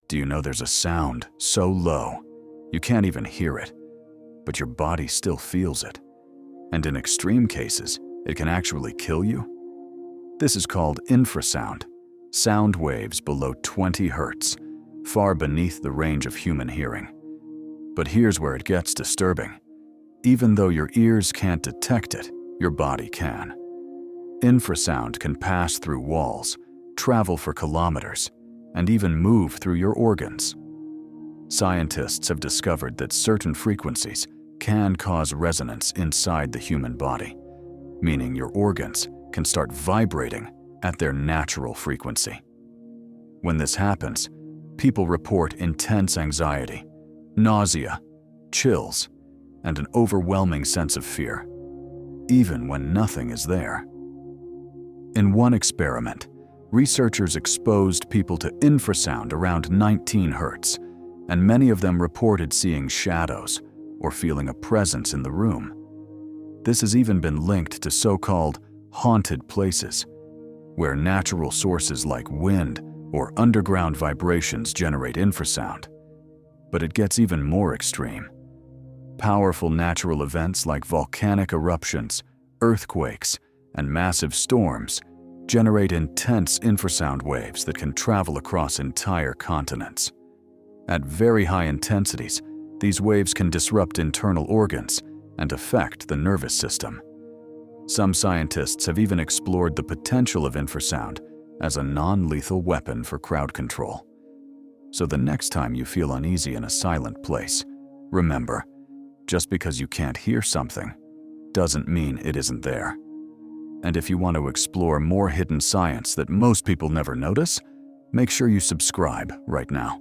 Do you know there's a sound so low you can't even hear it, but your body still feels it? And in extreme cases, it can actually kill you? This is called infrasound, sound waves below 20 hertz, far beneath the range of human hearing. But here's where it gets disturbing. Even though your ears can't detect it, your body can. Infrasound can pass through walls, travel for kilometers, and even move through your organs. Scientists have discovered that certain frequencies can cause resonance inside the human body, meaning your organs can start vibrating at their natural frequency. When this happens, people report intense anxiety, nausea, chills, and an overwhelming sense of fear, even when nothing is there. In one experiment, researchers exposed people to infrasound around 19 hertz, and many of them reported seeing shadows or feeling a presence in the room. This has even been linked to so-called haunted places, where natural sources like wind or underground vibrations generate infrasound. But it gets even more extreme. Powerful natural events like volcanic eruptions, earthquakes, and massive storms generate intense infrasound waves that can travel across entire continents. At very high intensities, these waves can disrupt internal organs and affect the nervous system. Some scientists have even explored the potential of infrasound as a non-lethal weapon for crowd control. So the next time you feel uneasy in a silent place, remember, just because you can't hear something doesn't mean it isn't there. And if you want to explore more hidden science that most people never notice, make sure you subscribe right now.